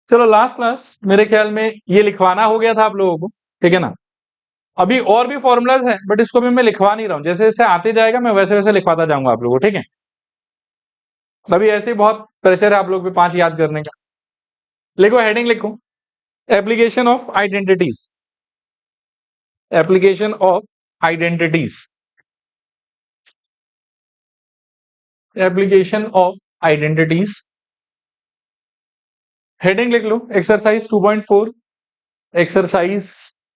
चलो last class मेरे ख्याल में ये लिखवाना हो गया था आप लोगों को, ठीक है ना। अभी और भी फॉर्मूलाज हैं बट इसको भी मैं लिखवा नहीं रहा हूँ, जैसे जैसे आते जाएगा मैं वैसे वैसे लिखवाता जाऊंगा आप लोगों को, ठीक है। अभी ऐसे ही बहुत प्रेशर है आप लोग पे 5 याद करने का। लिखो, हेडिंग लिखो, application of identities, application of identities, application of identities. Heading लिख लो, एक्सरसाइज 2.4, एक्सरसाइज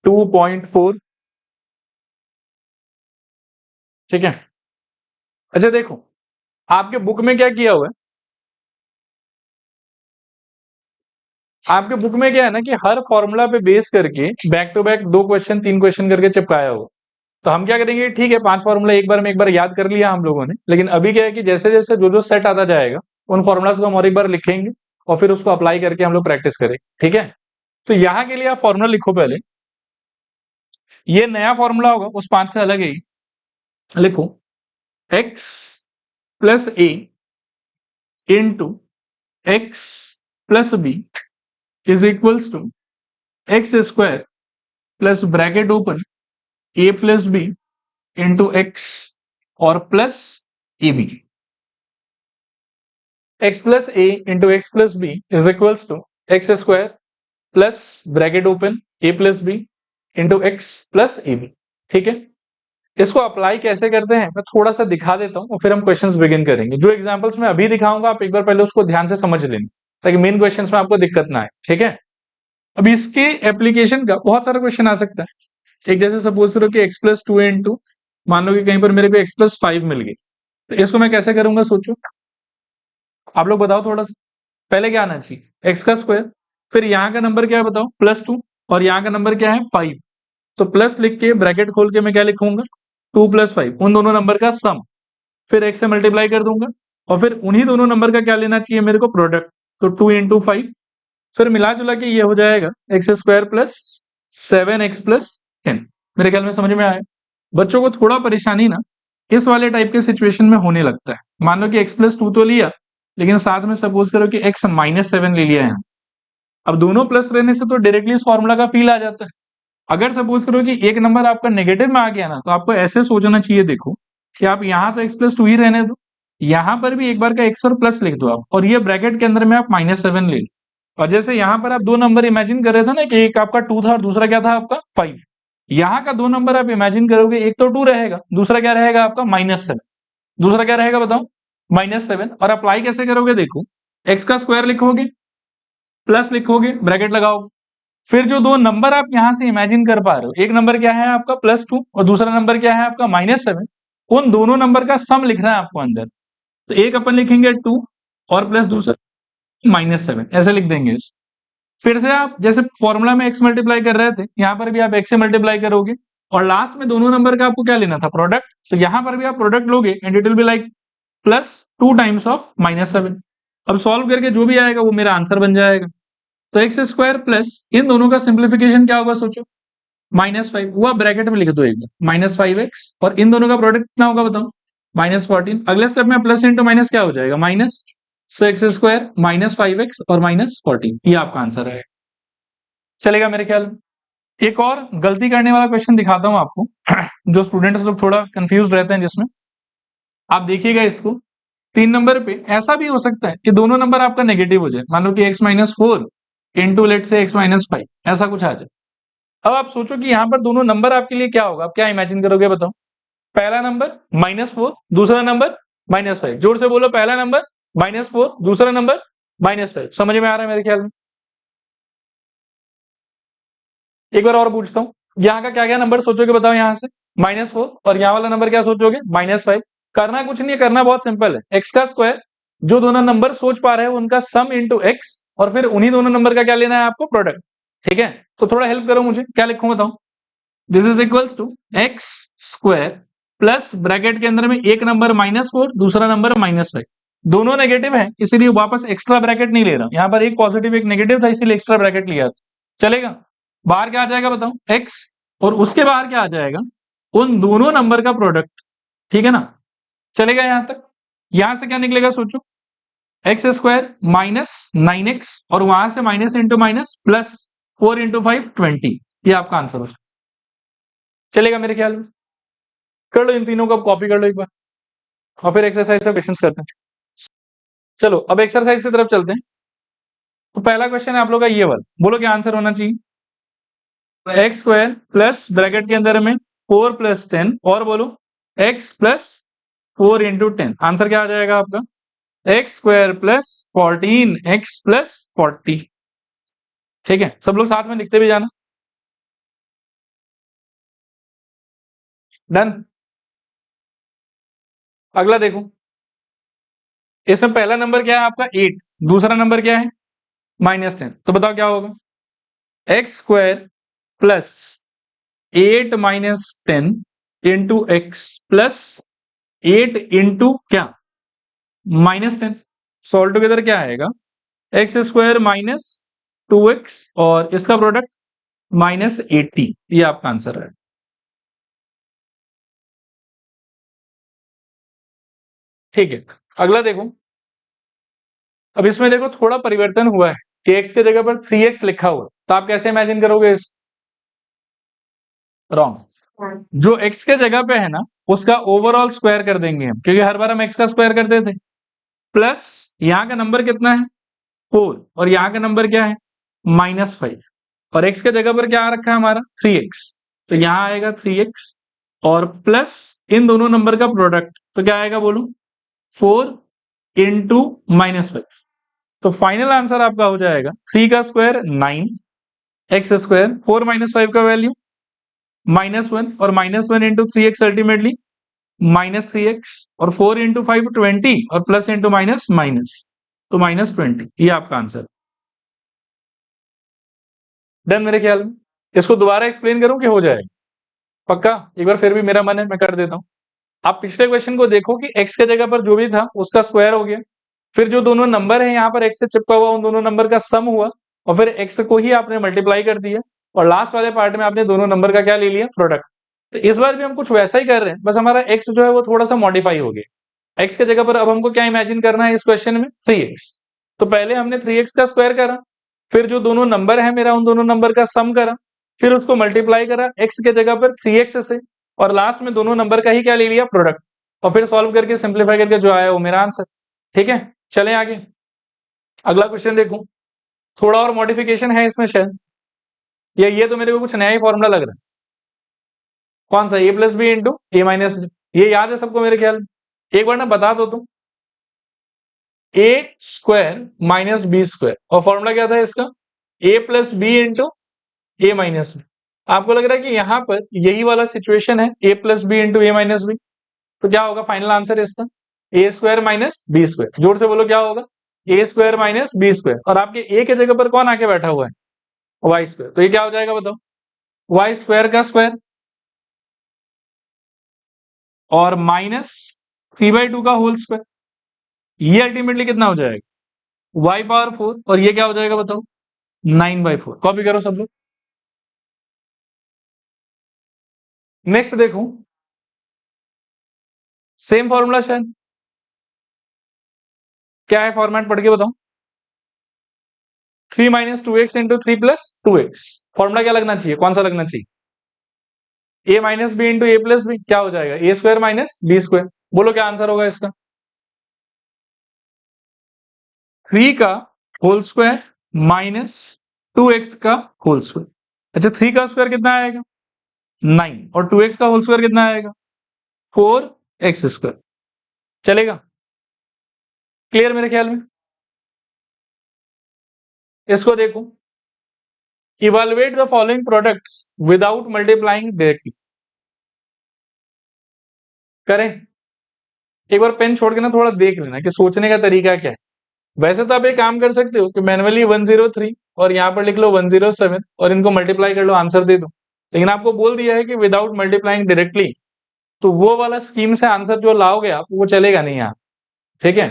2.4, ठीक है। अच्छा देखो, आपके बुक में क्या किया हुआ है, आपके बुक में क्या है ना कि हर फॉर्मूला पे बेस करके back to back 2 question 3 question करके चिपकाया हुआ। तो हम क्या करेंगे, ठीक है 5 फॉर्मूला एक बार में एक बार याद कर लिया हम लोगों ने, लेकिन अभी क्या है कि जैसे जैसे जो जो सेट आता जाएगा उन फॉर्मुलाज को हम और एक बार लिखेंगे और फिर उसको अप्लाई करके हम लोग प्रैक्टिस करेंगे, ठीक है। तो यहाँ के लिए आप फॉर्मूला लिखो पहले, ये नया फॉर्मूला होगा उस 5 से अलग है। लिखो x plus A into X plus B is equals to x square plus bracket open A plus B into X और plus A B. X plus A into X plus B is equals to x square plus bracket open A plus B into X plus A B, ठीक है। इसको apply कैसे करते हैं मैं थोड़ा सा दिखा देता हूं और फिर हम क्वेश्चंस बिगिन करेंगे। जो एग्जांपल्स मैं अभी दिखाऊंगा आप एक बार पहले उसको ध्यान से समझ लेना ताकि मेन क्वेश्चंस में आपको दिक्कत ना आए, ठीक है। अब इसके एप्लीकेशन का बहुत सारा क्वेश्चन आ सकता है। एक जैसे सपोज करो कि एक्स प्लस टू इंटू, मान लो कि कहीं पर मेरे को एक्स प्लस 5 मिल गई, तो इसको मैं कैसे करूंगा सोचो, आप लोग बताओ थोड़ा सा। पहले क्या आना चाहिए, एक्स का स्क्वायर, फिर यहाँ का नंबर क्या है बताओ +2, और यहाँ का नंबर क्या है 5। तो प्लस लिख के ब्रैकेट खोल के मैं क्या लिखूंगा 2 + 5, उन दोनों नंबर का सम, फिर एक्स से मल्टीप्लाई कर दूंगा और फिर उन्हीं दोनों नंबर का क्या लेना चाहिए मेरे को प्रोडक्ट, तो 2 × 5, फिर मिला जुला के ये हो जाएगा एक्स स्क्वायर प्लस 7x + 10। मेरे ख्याल में समझ में आया। बच्चों को थोड़ा परेशानी ना इस वाले टाइप के सिचुएशन में होने लगता है। मान लो कि x + 2 तो लिया, लेकिन साथ में सपोज करो कि x - 7 ले लिया है। अब दोनों प्लस रहने से तो डायरेक्टली इस फॉर्मूला का फील आ जाता है। अगर सपोज करो कि एक नंबर आपका नेगेटिव में आ गया ना, तो आपको ऐसे सोचना चाहिए, देखो कि आप यहाँ तो x + 2 ही रहने दो, यहाँ पर भी एक बार का x और प्लस लिख दो आप, और ये ब्रैकेट के अंदर में आप -7 ले लो। और जैसे यहाँ पर आप 2 नंबर इमेजिन कर रहे थे ना कि एक आपका 2 था और दूसरा क्या था आपका 5, यहाँ का 2 नंबर आप इमेजिन करोगे, एक तो 2 रहेगा, दूसरा क्या रहेगा आपका -7, दूसरा क्या रहेगा बताओ -7। और अप्लाई कैसे करोगे, देखो x का स्क्वायर लिखोगे, प्लस लिखोगे, ब्रैकेट लगाओगे, फिर जो 2 नंबर आप यहाँ से इमेजिन कर पा रहे हो, एक नंबर क्या है आपका +2 और दूसरा नंबर क्या है आपका -7, उन दोनों नंबर का सम लिखना है आपको अंदर। तो एक अपन लिखेंगे 2 और प्लस दूसरा -7, ऐसे लिख देंगे। फिर से आप जैसे फॉर्मूला में x मल्टीप्लाई कर रहे थे, यहाँ पर भी आप x से मल्टीप्लाई करोगे और लास्ट में दोनों नंबर का आपको क्या लेना था प्रोडक्ट, तो यहाँ पर भी आप प्रोडक्ट लोगे and it will be like +2 times of -7। अब सॉल्व करके जो भी आएगा वो मेरा आंसर बन जाएगा। तो एक्स स्क्वायर प्लस इन दोनों का सिंप्लीफिकेशन क्या होगा सोचो, -5 हुआ, ब्रैकेट में लिख दो एक बार -5x, और इन दोनों का प्रोडक्ट कितना होगा बताओ -14। अगले स्टेप में प्लस इंटू माइनस क्या हो जाएगा माइनस, सो एक्स स्क्वायर -5x और -14, ये आपका आंसर है। चलेगा मेरे ख्याल में। एक और गलती करने वाला क्वेश्चन दिखाता हूं आपको जो स्टूडेंट्स लोग थोड़ा कंफ्यूज रहते हैं, जिसमें आप देखिएगा इसको 3 नंबर पे ऐसा भी हो सकता है कि दोनों नंबर आपका नेगेटिव हो जाए, मान लो कि x - 4 इंटू लेट से x - 5, ऐसा कुछ आ जाए। अब आप सोचो कि यहाँ पर दोनों नंबर आपके लिए क्या होगा, आप क्या इमेजिन करोगे बताओ। पहला नंबर -4, दूसरा नंबर -5, जोर से बोलो, पहला नंबर -4, दूसरा नंबर -5। समझ में आ रहा है मेरे ख्याल में। एक बार और पूछता हूँ, यहाँ का क्या क्या नंबर सोचोगे बताओ, यहाँ से -4, और यहाँ वाला नंबर क्या सोचोगे -5। करना कुछ नहीं है, करना बहुत सिंपल है, एक्स का स्क्वायर, जो दोनों नंबर सोच पा रहे हैं उनका सम इंटू एक्स, और फिर उन्हीं दोनों नंबर का क्या लेना है आपको प्रोडक्ट, ठीक है। तो थोड़ा हेल्प करो मुझे, क्या लिखूं बताओ। This is equals to x square plus bracket के अंदर में एक नंबर -4, दूसरा नंबर -5, दोनों नेगेटिव है इसीलिए वापस एक्स्ट्रा ब्रैकेट नहीं ले रहा, यहाँ पर एक पॉजिटिव एक नेगेटिव था इसीलिए एक्स्ट्रा ब्रैकेट लिया था। चलेगा, बाहर क्या आ जाएगा बताओ x, और उसके बाहर क्या आ जाएगा उन दोनों नंबर का प्रोडक्ट, ठीक है ना। चलेगा यहां तक, यहां से क्या निकलेगा सोचो, एक्स स्क्वायर माइनस 9x और वहां से minus into minus plus 4 into 5 20। ये आपका आंसर हो चलेगा मेरे ख्याल में। कर लो इन तीनों को, अब कॉपी कर लो एक बार और फिर एक्सरसाइज का क्वेश्चन करते हैं। चलो अब एक्सरसाइज की तरफ चलते हैं। तो पहला क्वेश्चन है आप लोग का ये वाला, बोलो क्या आंसर होना चाहिए। एक्स स्क्वायर प्लस ब्रैकेट के अंदर में 4 प्लस 10 और बोलो एक्स प्लस 4 इंटू 10। आंसर क्या आ जाएगा आपका, x square plus 14 x plus 40। ठीक है, सब लोग साथ में लिखते भी जाना। डन। अगला देखो, इसमें पहला नंबर क्या है आपका 8, दूसरा नंबर क्या है -10। तो बताओ क्या होगा, x square plus 8 minus 10 into X plus 8 into क्या -10। सॉल्व टुगेदर क्या आएगा, एक्स स्क्वायर माइनस 2x और इसका प्रोडक्ट -80। ये आपका आंसर है। ठीक है, अगला देखो। अब इसमें देखो थोड़ा परिवर्तन हुआ है कि x के जगह पर 3x लिखा हुआ है, तो आप कैसे इमेजिन करोगे इस रॉन्ग। जो x के जगह पे है ना उसका ओवरऑल स्क्वायर कर देंगे हम, क्योंकि हर बार हम x का स्क्वायर करते थे। प्लस यहाँ का नंबर कितना है 4 और यहाँ का नंबर क्या है -5 और x के जगह पर क्या आ रखा है हमारा 3x, तो यहाँ आएगा 3x और प्लस इन दोनों नंबर का प्रोडक्ट, तो क्या आएगा बोलो 4 इंटू -5। तो फाइनल आंसर आपका हो जाएगा 3 का स्क्वायर 9 एक्स स्क्वायर 4 -5 का वैल्यू -1 और -1 इंटू 3x अल्टीमेटली -3x और 4 इंटू 5 20 और प्लस इंटू माइनस माइनस, तो -20। ये आपका आंसर। डन मेरे ख्याल में। इसको दोबारा एक्सप्लेन करूं कि हो जाएगा पक्का, एक बार फिर भी मेरा मन है मैं कर देता हूं। आप पिछले क्वेश्चन को देखो कि x के जगह पर जो भी था उसका स्क्वायर हो गया, फिर जो दोनों नंबर है यहाँ पर x से चिपका हुआ उन दोनों नंबर का सम हुआ और फिर x को ही आपने मल्टीप्लाई कर दिया और लास्ट वाले पार्ट में आपने दोनों नंबर का क्या ले लिया प्रोडक्ट। तो इस बार भी हम कुछ वैसा ही कर रहे हैं, बस हमारा x जो है वो थोड़ा सा मॉडिफाई हो गया। x के जगह पर अब हमको क्या इमेजिन करना है इस क्वेश्चन में 3x। तो पहले हमने 3x का स्क्वायर करा, फिर जो दोनों नंबर है मेरा उन दोनों नंबर का सम करा, फिर उसको मल्टीप्लाई करा x के जगह पर 3x से और लास्ट में दोनों नंबर का ही क्या ले लिया प्रोडक्ट और फिर सॉल्व करके सिंप्लीफाई करके जो आया वो मेरा आंसर। ठीक है, चलें आगे। अगला क्वेश्चन देखो, थोड़ा और मॉडिफिकेशन है इसमें शायद, या ये तो मेरे को कुछ नया ही फॉर्मूला लग रहा है। कौन सा, a plus B into a minus b, ये याद है सबको मेरे ख्याल में। एक बार ना बता दो तुम, a square minus b square और फॉर्मूला क्या था इसका a plus B into a minus b. आपको लग रहा है कि यहाँ पर यही वाला सिचुएशन है a plus B into a minus b, तो क्या होगा फाइनल आंसर इसका a square minus b square. जोर से बोलो क्या होगा, a square minus b square और आपके ए के जगह पर कौन आके बैठा हुआ है वाई स्क्वायर, तो ये क्या हो जाएगा बताओ, वाई स्क्वायर का स्क्वायर और माइनस 3/2 का होल स्क्वायर, ये अल्टीमेटली कितना हो जाएगा वाई पावर 4 और ये क्या हो जाएगा बताओ 9/4। कॉपी करो सब लोग। नेक्स्ट देखो, सेम फॉर्मूला शायद, क्या है फॉर्मेट पढ़ के बताओ, 3 minus 2x into 3 plus 2x। Formula क्या लगना चाहिए, कौन सा लगना चाहिए, a minus b into a plus b, क्या हो जाएगा a square minus b square. बोलो क्या आंसर होगा इसका, 3 का होल स्क्वायर माइनस 2x का होल स्क्वायर। अच्छा 3 का स्क्वायर कितना आएगा 9 और 2x का होल स्क्वायर कितना आएगा 4x स्क्वायर। चलेगा, क्लियर मेरे ख्याल में। इसको देखो, evaluate the following products without multiplying directly. करें, एक बार पेन छोड़ के ना थोड़ा देख लेना कि सोचने का तरीका क्या है। वैसे तो आप एक काम कर सकते हो कि मैनुअली 103 और यहाँ पर लिख लो 107 और इनको मल्टीप्लाई कर लो आंसर दे दो, लेकिन आपको बोल दिया है कि विदाउट मल्टीप्लाइंग डायरेक्टली, तो वो वाला स्कीम से आंसर जो लाओगे आप वो चलेगा नहीं यहाँ। ठीक है,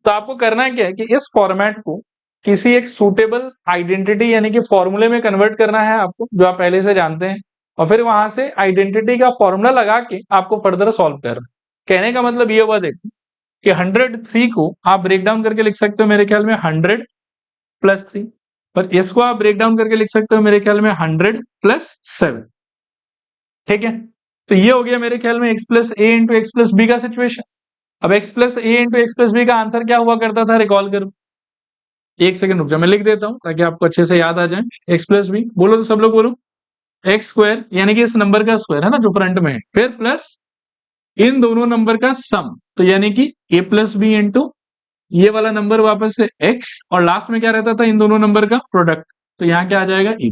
तो आपको करना क्या है कि इस फॉर्मेट को किसी एक सूटेबल आइडेंटिटी यानी कि फॉर्मूले में कन्वर्ट करना है आपको, जो आप पहले से जानते हैं, और फिर वहां से आइडेंटिटी का फॉर्मूला लगा के आपको फर्दर सॉल्व करना। कहने का मतलब ये हुआ देखो कि 103 को आप ब्रेक डाउन करके लिख सकते हो मेरे ख्याल में 100 प्लस 3, पर इसको आप ब्रेक डाउन करके लिख सकते हो मेरे ख्याल में 100 प्लस 7। ठीक है, तो ये हो गया मेरे ख्याल में x plus A into X plus B का सिचुएशन। अब x plus A into X plus B का आंसर क्या हुआ करता था, रिकॉल करो। एक सेकंड रुक जाओ, मैं लिख देता हूं ताकि आपको अच्छे से याद आ जाए। x प्लस बी बोलो तो सब लोग बोलो, एक्स स्क्वायर यानी कि इस नंबर का स्क्वायर है ना जो फ्रंट में है, फिर प्लस इन दोनों नंबर का सम, तो यानी कि a प्लस बी इंटू ये वाला नंबर वापस से x, और लास्ट में क्या रहता था इन दोनों नंबर का प्रोडक्ट, तो यहाँ क्या आ जाएगा e।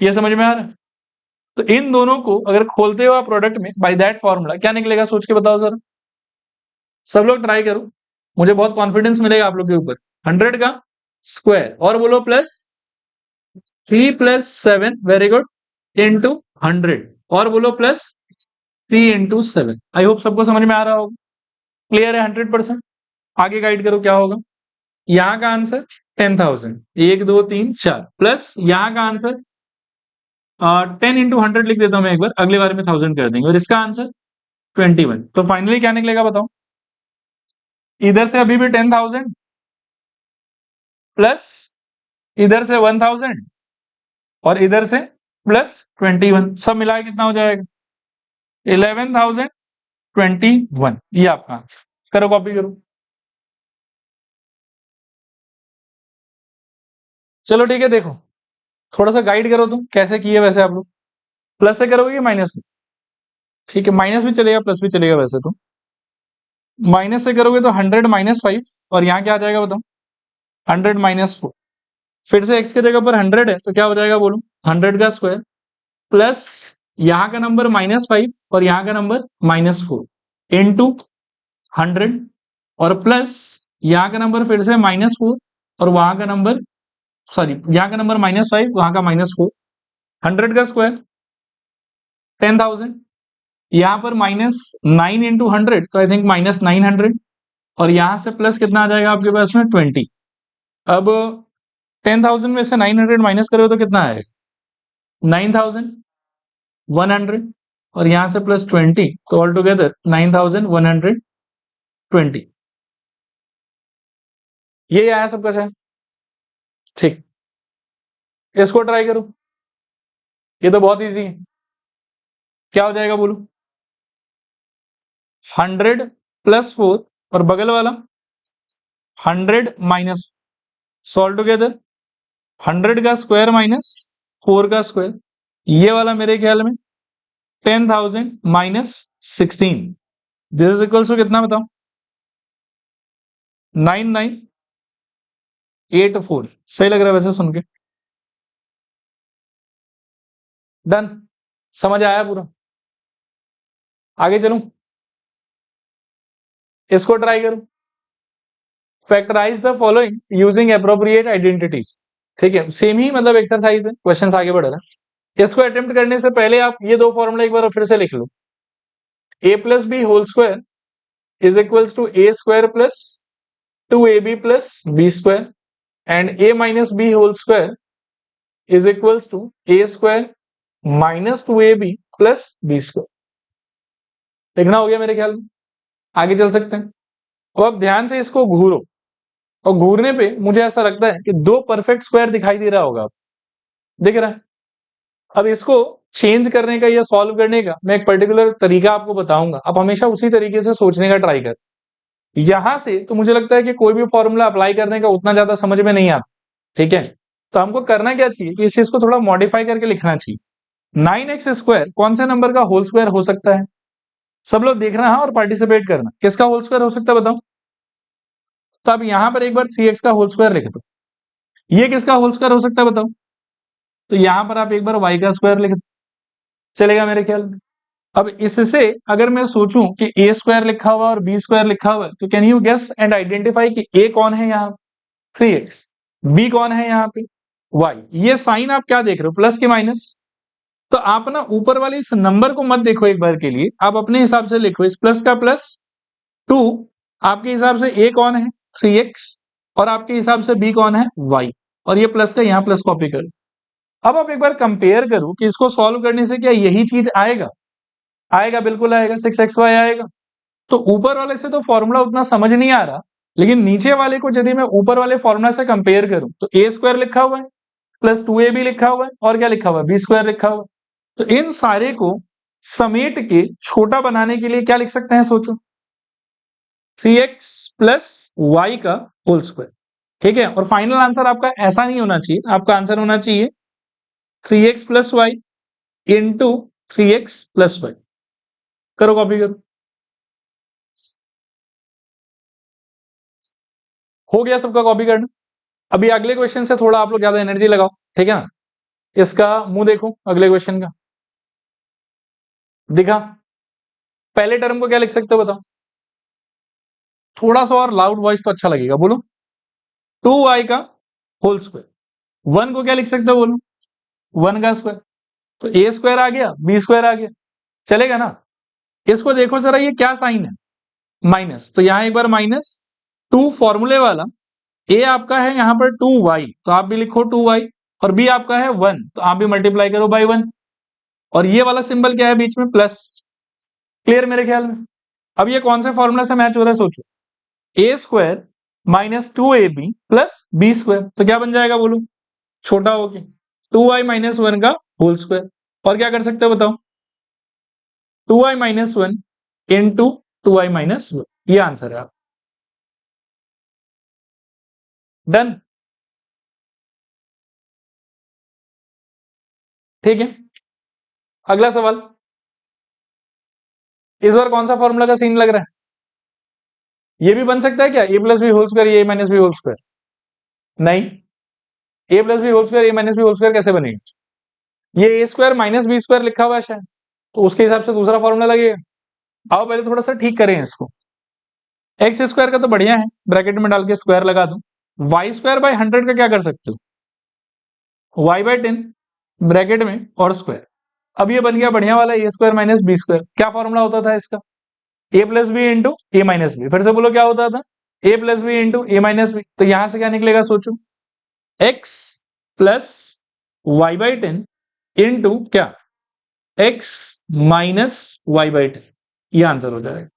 ये समझ में आ रहा है? तो इन दोनों को अगर खोलते हो आप प्रोडक्ट में बाय दैट फॉर्मूला, क्या निकलेगा सोच के बताओ जरा। सब लोग ट्राई करो, मुझे बहुत कॉन्फिडेंस मिलेगा आप लोग के ऊपर। 100 का स्क्वायर और बोलो plus 3 plus 7, very good, into 100, और बोलो प्लस 3 इंटू 7। आई होप सबको समझ में आ रहा होगा, क्लियर है 100%। आगे गाइड करो क्या होगा। यहाँ का आंसर 10,000, 1 2 3 4, प्लस यहाँ का आंसर 10 इंटू 100 लिख देता हूं मैं एक बार, अगले बार में 1000 कर देंगे, और इसका आंसर 21। तो फाइनली क्या निकलेगा बताओ। इधर से अभी भी 10,000 प्लस इधर से 1000 और इधर से प्लस 21, सब मिलाए कितना हो जाएगा 11,021। ये आपका आंसर। करो कॉपी करो। चलो ठीक है, देखो थोड़ा सा गाइड करो तुम कैसे किए वैसे आप लोग। प्लस से करोगे कि माइनस से? ठीक है, माइनस भी चलेगा प्लस भी चलेगा वैसे तो। माइनस से करोगे तो 100 माइनस 5, और यहाँ क्या आ जाएगा बताओ 100 माइनस 4। फिर से x की जगह पर 100 है तो क्या हो जाएगा बोलो 100 का स्क्वायर, प्लस यहाँ का नंबर -5 और यहाँ का नंबर -4 इंटू 100, और प्लस यहाँ का नंबर फिर से -4 और वहां का नंबर, सॉरी यहाँ का नंबर -5 वहां का -4। 100 का स्क्वायर 10,000, यहाँ पर -9 इंटू 100, तो आई थिंक -900, और यहाँ से प्लस कितना आ जाएगा आपके पास में 20। अब 10,000 में से 900 माइनस करोगे तो कितना आएगा 9,100, और यहाँ से प्लस 20, तो ऑल टुगेदर 9,120। ये आया सबका शायद। ठीक, इसको ट्राई करो, ये तो बहुत इजी है। क्या हो जाएगा बोलो 100 प्लस 4 और बगल वाला 100 माइनस, सॉल्व टुगेदर 100 का स्क्वायर माइनस 4 का स्क्वायर, ये वाला मेरे ख्याल में 10,000 minus 16, this is equals to कितना बताओ 9984। सही लग रहा है वैसे सुन के। डन, समझ आया पूरा। आगे चलूं, इसको ट्राई करो। Factorize the following using appropriate identities. ठीक है, सेम ही मतलब एक्सरसाइज है, क्वेश्चंस आगे बढ़ रहा है। इसको अटेम्प्ट करने से पहले आप ये दो फॉर्मूला एक बार फिर से लिख लो। a plus b whole square is equals to A square plus 2ab plus B square, and a minus b whole square is equals to A square minus 2ab plus B square. लिखना हो गया मेरे ख्याल में, आगे चल सकते हैं। अब आप ध्यान से इसको घूरो, और घूरने पे मुझे ऐसा लगता है कि दो परफेक्ट स्क्वायर दिखाई दे रहा होगा, दिख रहा है। अब इसको चेंज करने का या सॉल्व करने का मैं एक पर्टिकुलर तरीका आपको बताऊंगा, आप हमेशा उसी तरीके से सोचने का ट्राई कर। यहां से तो मुझे लगता है कि कोई भी फॉर्मूला अप्लाई करने का उतना ज्यादा समझ में नहीं आता, ठीक है। तो हमको करना क्या चाहिए कि इस चीज को थोड़ा मॉडिफाई करके लिखना चाहिए। 9x स्क्वायर कौन से नंबर का होल स्क्वायर हो सकता है, सब लोग देखना है और पार्टिसिपेट करना। किसका होल स्क्वायर हो सकता है बताओ। तो अब यहां पर एक बार 3x का होल स्क्वायर लिख दो। ये किसका होल स्क्वायर हो सकता है बताओ। तो यहां पर आप एक बार y का स्क्वायर लिख दो, चलेगा मेरे ख्याल में। अब इससे अगर मैं सोचूं कि a स्क्वायर लिखा हुआ और b स्क्वायर लिखा हुआ है, तो can you guess and identify कि a कौन है यहाँ 3x, b कौन है यहाँ पे y। ये साइन आप क्या देख रहे हो, प्लस के माइनस। तो आप ना ऊपर वाले इस नंबर को मत देखो एक बार के लिए, आप अपने हिसाब से लिखो इस प्लस का प्लस 2, आपके हिसाब से a कौन है 3x, और आपके हिसाब से b कौन है y, और ये प्लस का यहाँ प्लस कॉपी करो। अब आप एक बार कंपेयर करो कि इसको सॉल्व करने से क्या यही चीज आएगा, आएगा बिल्कुल आएगा 6xy आएगा। तो ऊपर वाले से तो फॉर्मूला उतना समझ नहीं आ रहा, लेकिन नीचे वाले को यदि मैं ऊपर वाले फॉर्मूला से कंपेयर करूं तो ए स्क्वायर लिखा हुआ है प्लस 2ab लिखा हुआ है और क्या लिखा हुआ है, बी स्क्वायर लिखा हुआ है। तो इन सारे को समेट के छोटा बनाने के लिए क्या लिख सकते हैं, सोचो, 3x प्लस वाई का होल स्क्वायर। ठीक है, और फाइनल आंसर आपका ऐसा नहीं होना चाहिए, आपका आंसर होना चाहिए 3x plus y into 3x plus y. करो कॉपी करो। हो गया सबका कॉपी करना। अभी अगले क्वेश्चन से थोड़ा आप लोग ज्यादा एनर्जी लगाओ, ठीक है ना। इसका मुंह देखो अगले क्वेश्चन का, दिखा। पहले टर्म को क्या लिख सकते हो बताओ, थोड़ा सा और लाउड वॉइस तो अच्छा लगेगा, बोलो। 2y का होल स्क्वायर। 1 को क्या लिख सकते हो, बोलो, 1 का स्क्वायर। तो ए स्क्वायर आ गया, बी स्क्वायर आ गया, चलेगा ना। इसको देखो जरा, ये क्या साइन है, माइनस। तो यहां एक बार माइनस 2 फॉर्मूले वाला, ए आपका है यहां पर 2y, तो आप भी लिखो 2y, और बी आपका है 1, तो आप भी मल्टीप्लाई करो बाई 1, और ये वाला सिंबल क्या है बीच में, प्लस। क्लियर मेरे ख्याल में। अब ये कौन से फॉर्मूला से मैच हो रहा है, सोचो, A square minus 2ab plus B square, तो क्या बन जाएगा बोलो, छोटा हो गया 2y माइनस 1 का होल स्क्वायर। और क्या कर सकते हो बताओ, 2y minus 1 into 2y minus 1, ये आंसर है आप। डन, ठीक है। अगला सवाल, इस बार कौन सा फॉर्मूला का सीन लग रहा है, ये भी बन सकता है क्या, ए प्लस बी होल स्क्वायर ए माइनस बी होल स्क्वायर, नहीं, ए प्लस बी होल स्क्वायर ए माइनस बी होल स्क्वायर कैसे बनेगा, ये ए स्क्वायर माइनस बी स्क्वायर लिखा हुआ है शायद, तो उसके हिसाब से दूसरा फॉर्मूला लगेगा। आओ पहले थोड़ा सा ठीक करें इसको। एक्स स्क्वायर का तो बढ़िया है, ब्रैकेट में डाल के स्क्वायर लगा दो। वाई स्क्वायर बाई 100 का क्या कर सकते हो, वाई बाई 10 ब्रैकेट में और स्क्वायर। अब ये बन गया बढ़िया वाला a square minus b square. क्या फॉर्मूला होता था इसका, a plus B into a minus b. फिर से बोलो क्या होता था, a plus B into a minus b. तो यहां से क्या निकलेगा सोचो, x plus y by 10 into क्या, एक्स माइनस वाई बाई 10, ये आंसर हो जाएगा।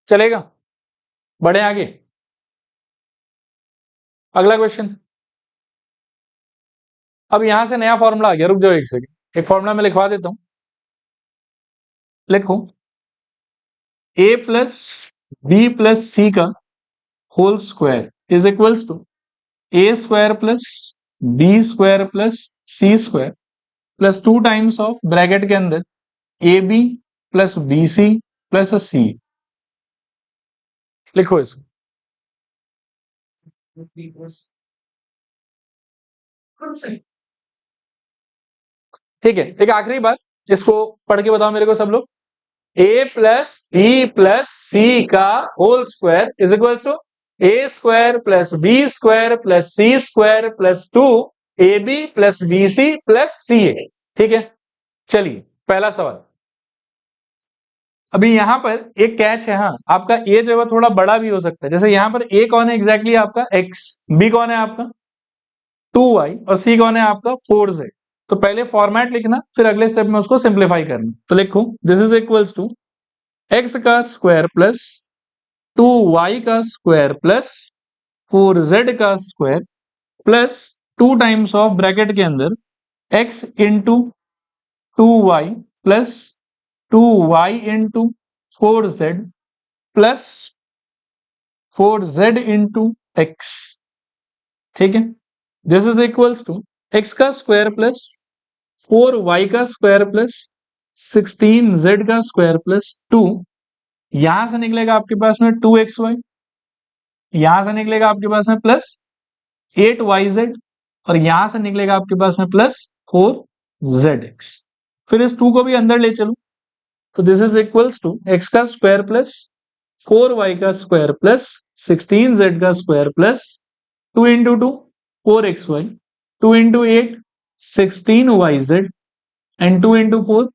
चलेगा, बढ़े आगे। अगला क्वेश्चन, अब यहां से नया फॉर्मूला आ गया, रुक जाओ एक सेकंड, एक फॉर्मूला मैं लिखवा देता हूं। लिखो, A plus B plus C का whole square is equals to A square plus B square plus C square plus 2 times of bracket के अंदर A B plus B C plus C. लिखो इसको, ठीक है। एक आखिरी बार इसको पढ़ के बताओ मेरे को सब लोग, A plus B plus C का whole square is equal to A square plus B square plus C square plus 2 A B plus B C plus C A. ठीक है, चलिए पहला सवाल। अभी यहां पर एक कैच है, हाँ, आपका ए जो है थोड़ा बड़ा भी हो सकता है। जैसे यहां पर ए कौन है एग्जैक्टली आपका एक्स, बी कौन है आपका 2y, और सी कौन है आपका 4z। तो पहले फॉर्मेट लिखना, फिर अगले स्टेप में उसको सिंप्लीफाई करना। तो लिखो, this is equals to x का स्क्वायर प्लस 2y का स्क्वायर प्लस 4z का square plus 2 times of bracket के अंदर x into 2y plus 2y into 4z plus 4z into x। ठीक है, this is equals to x का square plus 4y का square plus 16z का square plus 2। यहां से निकलेगा आपके पास में 2xy, यहां से निकलेगा आपके पास में प्लस 8yz, और यहां से निकलेगा आपके पास में प्लस 4zx। फिर इस 2 को भी अंदर ले चलो, तो this is equals to x का स्क्वायर प्लस 4y का स्क्वायर प्लस 16z का square plus 2 into 2 4xy, 2 into 8 16yz, and 2 into 4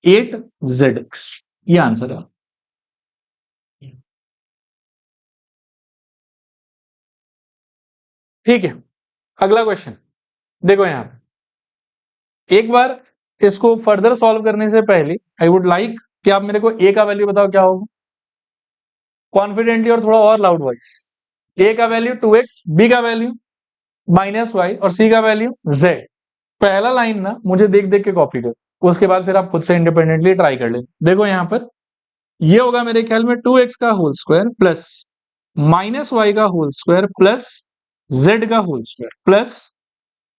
8zx। ये आंसर है। ठीक है, अगला क्वेश्चन देखो। यहां एक बार इसको फर्दर सॉल्व करने से पहले आई वुड लाइक कि आप मेरे को ए का वैल्यू बताओ क्या होगा, कॉन्फिडेंटली और थोड़ा और लाउड वॉइस। ए का वैल्यू 2x, बी का वैल्यू -y और सी का वैल्यू z। पहला लाइन ना मुझे देख देख के कॉपी करो, उसके बाद फिर आप खुद से इंडिपेंडेंटली ट्राई कर लें। देखो यहां पर ये होगा मेरे ख्याल में 2x का होल स्क्वायर प्लस -y का होल स्क्वायर प्लस z का whole square plus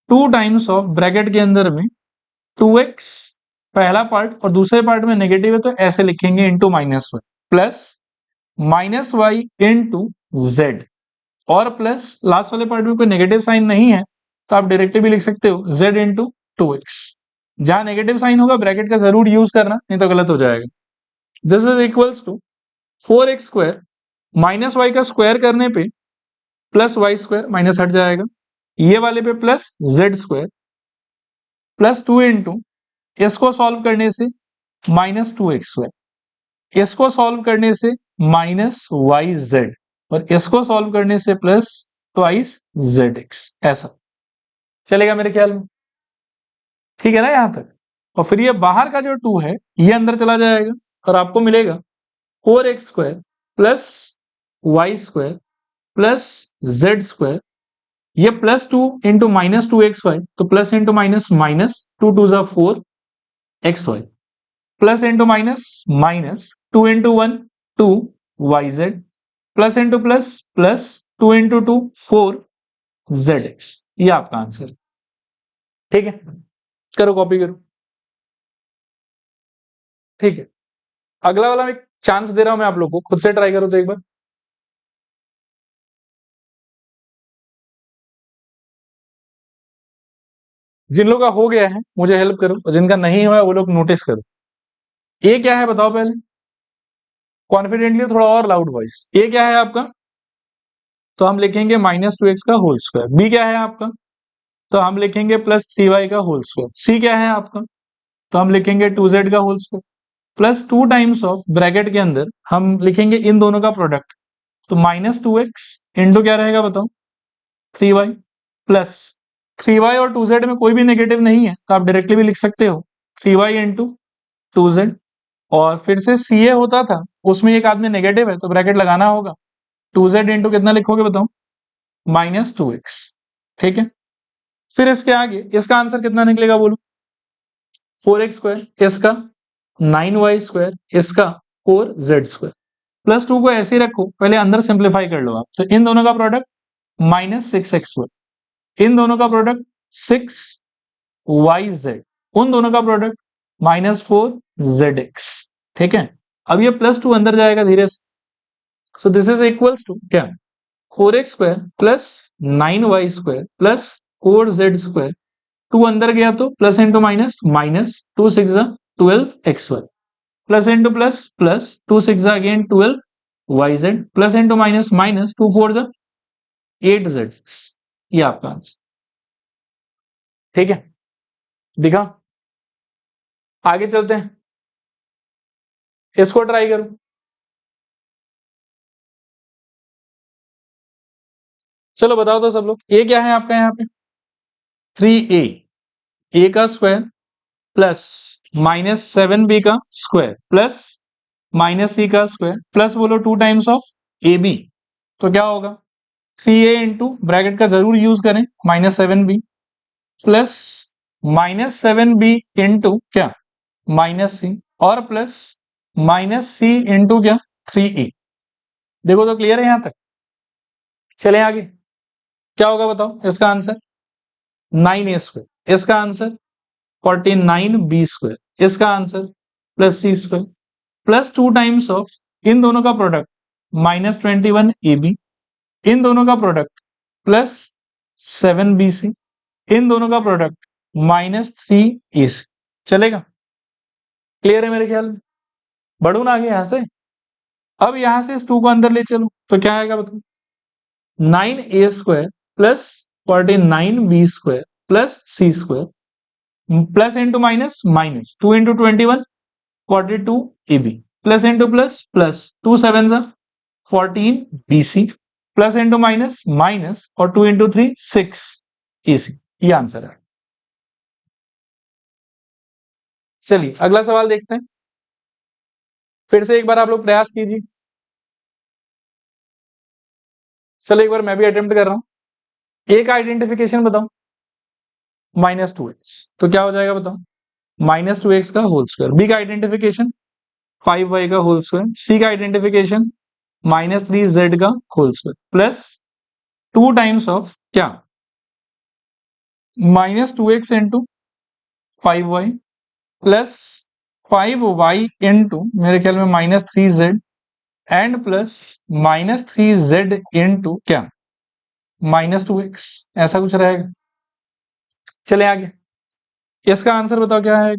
2 times of bracket के अंदर में 2x पहला पार्ट और दूसरे पार्ट में नेगेटिव है तो ऐसे लिखेंगे into -y plus -y into z और प्लस लास्ट वाले पार्ट में कोई नेगेटिव साइन नहीं है तो आप डायरेक्टली भी लिख सकते हो z इंटू 2x। जहां नेगेटिव साइन होगा ब्रैकेट का जरूर यूज करना, नहीं तो गलत हो जाएगा। This is equals to 4x square minus y का स्क्वायर करने पे प्लस वाई स्क्वायर माइनस हट जाएगा, ये वाले पे plus z square plus 2 into इसको सॉल्व करने से -2x स्क्वायर, इसको सॉल्व करने से -yz और इसको सॉल्व करने से प्लस ट्वाइस zx। ऐसा चलेगा मेरे ख्याल में, ठीक है ना यहां तक। और फिर ये बाहर का जो 2 है ये अंदर चला जाएगा और आपको मिलेगा 4x square plus y square plus z square, ये +2 इंटू -2xy तो प्लस इंटू माइनस माइनस 2 2 जा 4xy plus into minus minus 2 into 1 2yz plus into plus plus 2 into 2 4zx। ये आपका आंसर है, ठीक है। करो कॉपी करो, ठीक है। अगला वाला मैं चांस दे रहा हूं मैं आप लोग को, खुद से ट्राई करो तो एक बार। जिन लोगों का हो गया है मुझे हेल्प करो और जिनका नहीं हुआ है वो लोग नोटिस करो। ए क्या है बताओ पहले, कॉन्फिडेंटली थोड़ा और लाउड वॉइस। ए क्या है आपका, तो हम लिखेंगे -2x का होल स्क्वायर। बी क्या है आपका, तो हम लिखेंगे +3y का होल स्क्वायर। सी क्या है आपका, तो हम लिखेंगे 2z का whole square plus 2 times of bracket के अंदर हम लिखेंगे इन दोनों का प्रोडक्ट, तो -2x इंटू क्या रहेगा बताओ 3y प्लस 3y और 2z में कोई भी नेगेटिव नहीं है तो आप डायरेक्टली भी लिख सकते हो 3y इंटू 2z। और फिर से सी ए होता था उसमें एक आदमी नेगेटिव है तो ब्रैकेट लगाना होगा, 2z इंटू कितना लिखोगे बताओ -2x, ठीक है। फिर इसके आगे इसका आंसर कितना निकलेगा बोलो, 4x स्क्वायर, इसका 9y स्क्वायर, इसका 4z स्क्वायर प्लस 2 को ऐसे ही रखो, पहले अंदर सिंप्लीफाई कर लो आप, तो इन दोनों का प्रोडक्ट -6x स्क्वायर, इन दोनों का प्रोडक्ट 6yz, उन दोनों का प्रोडक्ट -4zx, ठीक है। अब ये +2 अंदर जाएगा धीरे से, so this is equals to क्या 4x square plus 9y square plus 4z square, 2 अंदर गया तो plus into minus minus 2 6 12xy plus into plus plus 2 6 again 12yz plus into minus minus 2 4 8zx। ये आपका आंसर, ठीक है। दिखा, आगे चलते हैं, इसको ट्राई करो। चलो बताओ तो सब लोग, ए क्या है आपका यहाँ पे 3a, ए का स्क्वायर प्लस -7b का स्क्वायर प्लस -c का स्क्वायर प्लस बोलो 2 टाइम्स ऑफ ab, तो क्या होगा 3a इंटू ब्रैकेट का जरूर यूज करें -7b प्लस -7b इंटू क्या -c और प्लस -c इंटू क्या 3a। देखो तो क्लियर है यहां तक, चले आगे। क्या होगा बताओ इसका आंसर 9a स्क्वायर, इसका आंसर 49b स्क्वायर, इसका answer plus c square plus 2 times of इन दोनों का प्रोडक्ट -21ab, इन दोनों का प्रोडक्ट प्लस 7bc, इन दोनों का प्रोडक्ट -3ac। चलेगा, क्लियर है मेरे ख्याल में। बढ़ू ना आगे यहां से, अब यहां से इस 2 को अंदर ले चलो तो क्या आएगा बताओ 9a square plus 49b square plus c square plus into minus minus 2 into 21 42ab plus into plus plus 2 7 14bc plus into minus minus और 2 इंटू 3 6ac। ये आंसर है। चलिए अगला सवाल देखते हैं। फिर से एक बार आप लोग प्रयास कीजिए। चलो एक बार मैं भी अटेम्प्ट कर रहा हूं। ए का आइडेंटिफिकेशन बताओ, -2x, तो क्या हो जाएगा बताओ, -2x का होल स्क्वायर। बी का आइडेंटिफिकेशन 5y का होल स्क्वायर। सी का आइडेंटिफिकेशन -3z का whole square plus 2 times of क्या, -2x into 5y plus 5y into मेरे ख्याल में -3z and plus -3z into क्या, -2x, ऐसा कुछ रहेगा। चले आगे, इसका आंसर बताओ क्या है,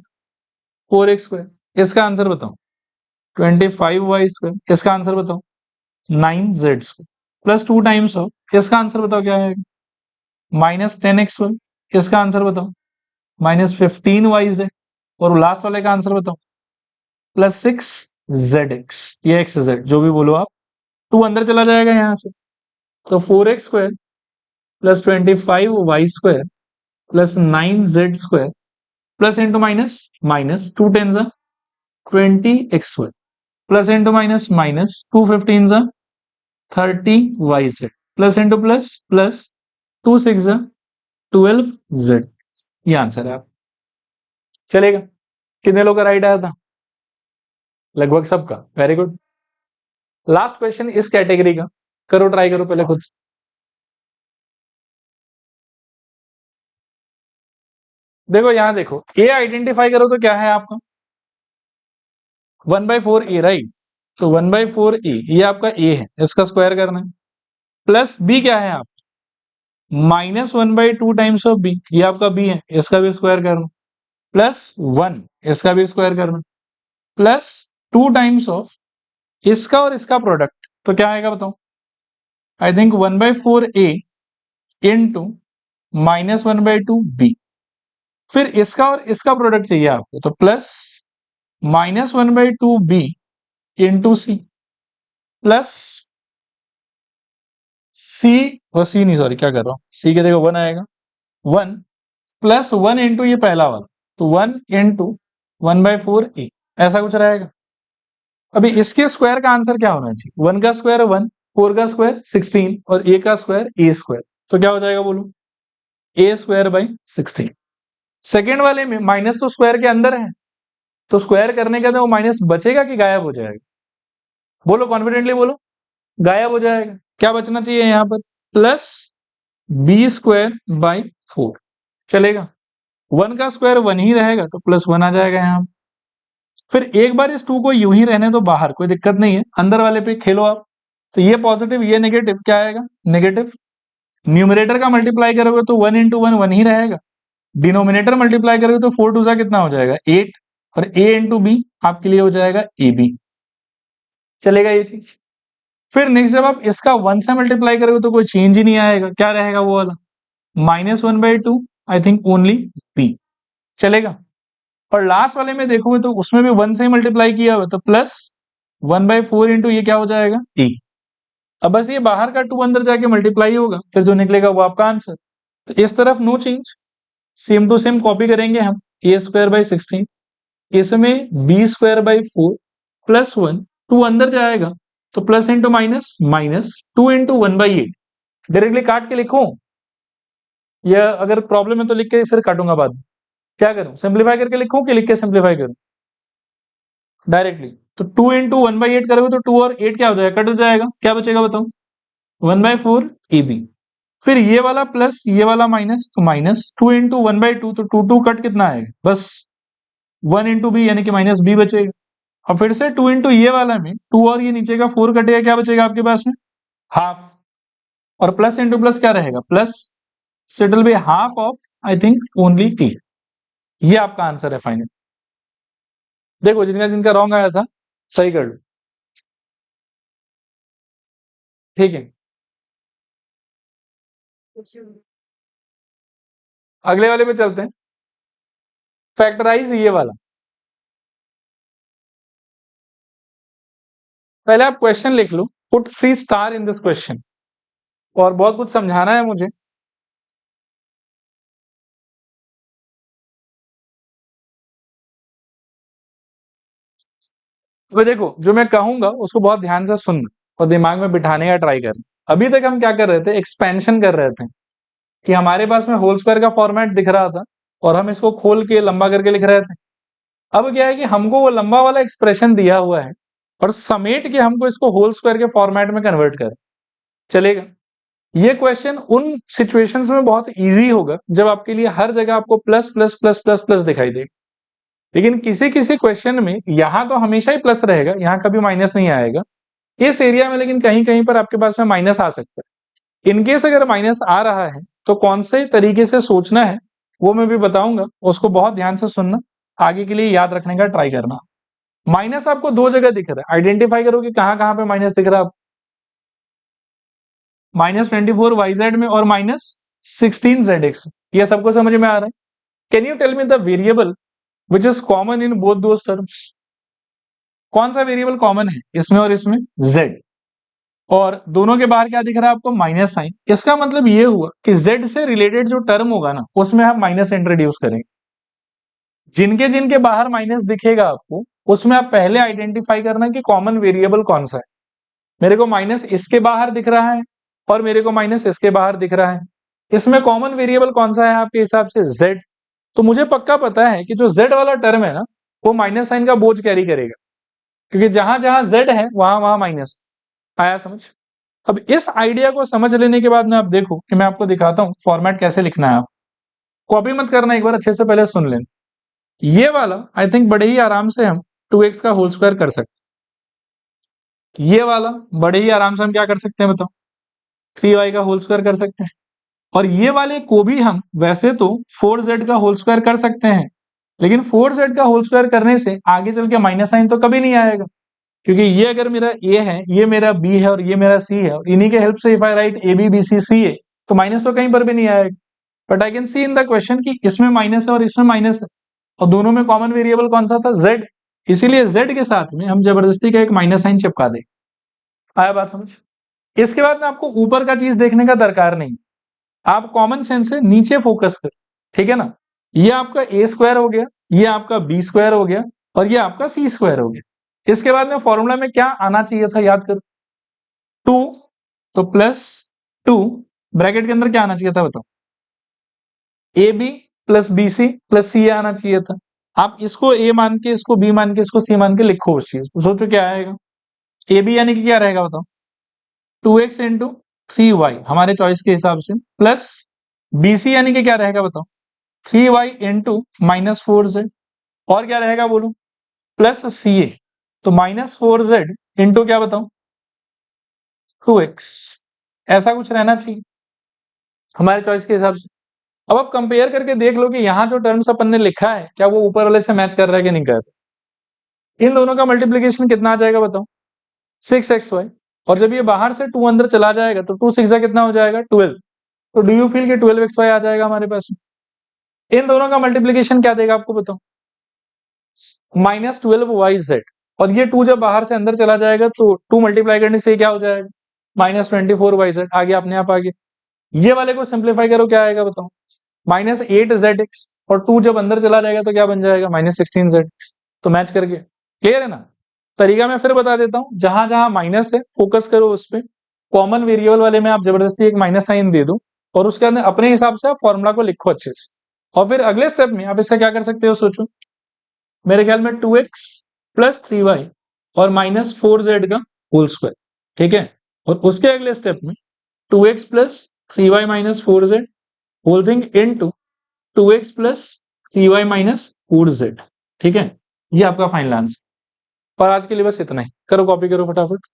4x²। इसका आंसर बताओ 25y²। इसका आंसर बताओ 9z² प्लस 2 टाइम्स ऑफ, इसका आंसर बताओ क्या है, -10x²। इसका आंसर बताओ -15yz। और लास्ट वाले का आंसर बताओ +6zx, ये xz जो भी बोलो आप, 2 अंदर चला जाएगा यहां से, तो 4x² plus 25y² plus 9z² plus into minus minus 2 10 जा 20x² plus into minus minus 2 15 जा 30yz plus into plus plus 2 6 जा 12z। ये आंसर है आप, चलेगा। कितने लोग का राइट आया था, लगभग सबका, वेरी गुड। लास्ट क्वेश्चन इस कैटेगरी का, करो ट्राई करो पहले खुद से। देखो यहां देखो, ए आइडेंटिफाई करो तो क्या है आपका 1/4 ए, राइट। तो 1/4 ए, ये आपका ए है, इसका स्क्वायर करना है। प्लस बी क्या है आप, -1/2 टाइम्स ऑफ बी, ये आपका बी है, इसका भी स्क्वायर करना। प्लस 1, इसका भी स्क्वायर करना। प्लस 2 टाइम्स ऑफ इसका और इसका प्रोडक्ट, तो क्या आएगा बताओ, I think 1/4 A into -1/2 B. फिर इसका और इसका प्रोडक्ट चाहिए आपको, तो plus -1/2 B into C plus C, और सी नहीं, सॉरी क्या कर रहा हूं, सी की जगह 1 आएगा, 1 प्लस 1 इंटू ये पहला वाला, तो 1 इंटू 1/4 ए, ऐसा कुछ रहेगा। अभी इसके स्क्वायर का आंसर क्या होना चाहिए, 1 का स्क्वायर 1, 4 का स्क्वायर 16 और ए का स्क्वायर a², तो क्या हो जाएगा बोलो, a²/16। सेकेंड वाले में माइनस तो स्क्वायर के अंदर है, तो स्क्वायर करने के बाद वो माइनस बचेगा कि गायब हो जाएगा, बोलो कॉन्फिडेंटली बोलो, गायब हो जाएगा। क्या बचना चाहिए यहां पर, +b²/4, चलेगा। 1 का स्क्वायर 1 ही रहेगा, तो +1 आ जाएगा यहां। फिर एक बार इस 2 को यूं ही रहने दो बाहर, कोई दिक्कत नहीं है, अंदर वाले पे खेलो आप। तो ये पॉजिटिव ये नेगेटिव, क्या आएगा, नेगेटिव। न्यूमरेटर का मल्टीप्लाई करोगे तो 1 इंटू 1 1 ही रहेगा। डिनोमिनेटर मल्टीप्लाई करोगे तो 4 2 सा कितना हो जाएगा 8, और a इंटू बी आपके लिए हो जाएगा ab, चलेगा ये चीज। फिर नेक्स्ट जब आप इसका 1 से मल्टीप्लाई करोगे तो कोई चेंज ही नहीं आएगा, क्या रहेगा वो वाला, -1/2 आई थिंक ओनली b, चलेगा। और लास्ट वाले में देखोगे तो उसमें भी 1 से ही मल्टीप्लाई किया हुआ, तो +1/4 इंटू ये क्या हो जाएगा a। अब बस ये बाहर का 2 अंदर जाके मल्टीप्लाई होगा, फिर जो निकलेगा वो आपका आंसर। तो इस तरफ no change, same to same copy करेंगे हम, a²/16, इसमें b²/4 प्लस 1, 2 अंदर जाएगा, तो plus into minus minus 2 into 1/8। Directly काट के लिखूं, या अगर प्रॉब्लम है तो लिख के फिर काटूंगा बाद में, क्या करूं, सिंप्लीफाई करके लिखूं कि लिख के सिंप्लीफाई करूं डायरेक्टली। तो 2 इंटू 1/8 करोगे तो 2 और 8 क्या हो जाएगा, कट हो जाएगा, क्या बचेगा बताओ, 1/4 ab। फिर ये वाला प्लस ये वाला माइनस, तो माइनस 2 इंटू 1/2, तो 2 2 कट कितना आएगा, बस 1 इंटू बी यानी कि माइनस बी बचेगा। और फिर से 2 इंटू ये वाला में 2 और ये नीचे का 4 कटेगा, क्या बचेगा आपके पास में, हाफ। और प्लस इंटू प्लस क्या रहेगा, plus, so it will be half of I think only T. ये आपका आंसर है फाइनल। देखो जिनका जिनका रॉन्ग आया था सही कर लो, ठीक है। अगले वाले पे चलते हैं, फैक्टराइज ये वाला। पहले आप क्वेश्चन लिख लो, put 3 star in this question, और बहुत कुछ समझाना है मुझे। तो देखो, जो मैं कहूंगा उसको बहुत ध्यान से सुनना और दिमाग में बिठाने का ट्राई करना। अभी तक हम क्या कर रहे थे, एक्सपेंशन कर रहे थे कि हमारे पास में होल स्क्वायर का फॉर्मेट दिख रहा था और हम इसको खोल के लंबा करके लिख रहे थे। अब क्या है कि हमको वो लंबा वाला एक्सप्रेशन दिया हुआ है और समेट के हमको इसको होल स्क्वायर के फॉर्मेट में कन्वर्ट कर चलेगा। ये क्वेश्चन उन सिचुएशंस में बहुत इजी होगा जब आपके लिए हर जगह आपको plus plus plus plus plus दिखाई देगा। लेकिन किसी किसी क्वेश्चन में यहां तो हमेशा ही प्लस रहेगा, यहां कभी माइनस नहीं आएगा। इस एरिया में लेकिन कहीं कहीं पर आपके पास में माइनस आ सकता है। इनकेस अगर माइनस आ रहा है तो कौन से तरीके से सोचना है वो मैं भी बताऊंगा, उसको बहुत ध्यान से सुनना, आगे के लिए याद रखने का ट्राई करना। माइनस आपको दो जगह दिख रहा है, आइडेंटिफाई करो कि कहां कहां पे माइनस दिख रहा है। -24 YZ में और -16 ZX, ये सबको समझ में आ रहा है। Can you tell me the variable which is common in both those terms? कौन सा वेरिएबल कॉमन है इसमें और इसमें? Z। और दोनों के बाहर क्या दिख रहा है आपको? Minus sign. इसका मतलब ये हुआ कि Z से रिलेटेड जो टर्म होगा ना उसमें हम माइनस इंट्रोड्यूस करेंगे। जिनके जिनके बाहर माइनस दिखेगा आपको उसमें आप पहले आइडेंटिफाई करना कि कॉमन वेरिएबल कौन सा है। मेरे को माइनस इसके बाहर दिख रहा है और मेरे को माइनस इसके बाहर दिख रहा है, इसमें कॉमन वेरिएबल कौन सा है आपके हिसाब से? Z। तो मुझे पक्का पता है कि जो Z वाला टर्म है ना वो माइनस साइन का बोझ कैरी करेगा, क्योंकि जहां जहां Z है वहां वहां माइनस। आया समझ? अब इस आइडिया को समझ लेने के बाद में आप देखो कि मैं आपको दिखाता हूं फॉर्मेट कैसे लिखना है। आप कॉपी मत करना, एक बार अच्छे से पहले सुन लेना। ये वाला आई थिंक बड़े ही आराम से हम 2x का होल स्क्वायर कर सकते हैं। ये वाला बड़े ही आराम से हम क्या कर सकते हैं बताओ? 3y का होल स्क्वायर कर सकते हैं। और ये वाले को भी हम वैसे तो 4z का होल स्क्वायर कर सकते हैं, लेकिन 4z का होल स्क्वायर करने से आगे चल के माइनस साइन तो कभी नहीं आएगा, क्योंकि ये अगर मेरा a है, ये मेरा b है और ये मेरा c है, और इन्हीं के हेल्प से if I right a b b c c a तो माइनस तो कहीं पर भी नहीं आएगा। But I can see in the question कि इसमें माइनस है और इसमें माइनस है, और दोनों में कॉमन वेरिएबल कौन सा था? z। इसीलिए z के साथ में हम जबरदस्ती का एक माइनस साइन चिपका दें। आया बात समझ? इसके बाद में आपको ऊपर का चीज देखने का दरकार नहीं, आप कॉमन सेंस से नीचे फोकस कर, ठीक है ना? ये आपका a स्क्वायर हो गया, ये आपका b स्क्वायर हो गया और ये आपका c स्क्वायर हो गया। इसके बाद में फॉर्मूला में क्या आना चाहिए था याद करो? 2, तो +2 ब्रैकेट के अंदर क्या आना चाहिए था बताओ? AB plus BC plus CA आना चाहिए था। आप इसको A मान के, इसको B मान के, इसको C मान के लिखो उस चीज, सोचो क्या आएगा? AB यानी कि क्या रहेगा बताओ? 2x इंटू 3y हमारे चॉइस के हिसाब से, प्लस BC यानी कि क्या रहेगा बताओ? 3y इंटू -4z, और क्या रहेगा बोलो? प्लस CA, तो -4z इंटू क्या बताओ? 2x। ऐसा कुछ रहना चाहिए हमारे चॉइस के हिसाब से। अब आप कंपेयर करके देख लो कि यहाँ जो टर्म्स अपन ने लिखा है क्या वो ऊपर वाले से मैच कर रहा है कि नहीं कर रहा। इन दोनों का मल्टीप्लीकेशन कितना आ जाएगा बताओ? 6xy। और जब ये बाहर से 2 अंदर चला जाएगा तो 2 6 कितना हो जाएगा? 12। तो डू यू फील कि 12xy आ जाएगा हमारे पास? इन दोनों का मल्टीप्लीकेशन क्या देगा आपको बताओ? -12yz। और ये 2 जब बाहर से अंदर चला जाएगा तो 2 मल्टीप्लाई करने से क्या हो जाएगा? -24yz। आगे अपने आप आ गया। ये वाले को सिंप्लीफाई करो, क्या आएगा बताओ? -8zx। और 2 जब अंदर चला जाएगा तो क्या बन जाएगा? -16zx। तो मैच कर गया। क्लियर है ना? तरीका मैं फिर बता देता हूं, जहां जहां माइनस है फोकस करो उस पे, कॉमन वेरिएबल वाले में आप जबरदस्ती एक माइनस साइन दे दो और उसके अंदर अपने हिसाब से आप फॉर्मूला को लिखो अच्छे से, और फिर अगले स्टेप में आप इसका क्या कर सकते हो सोचो। मेरे ख्याल में 2x प्लस 3y और -4z का होल स्क्वायर, ठीक है? और उसके अगले स्टेप में 2x plus 3y minus 4z whole thing into 2x plus 3y minus 4z, ठीक है? ये आपका फाइनल आंसर। और आज के लिए बस इतना ही, करो कॉपी करो फटाफट।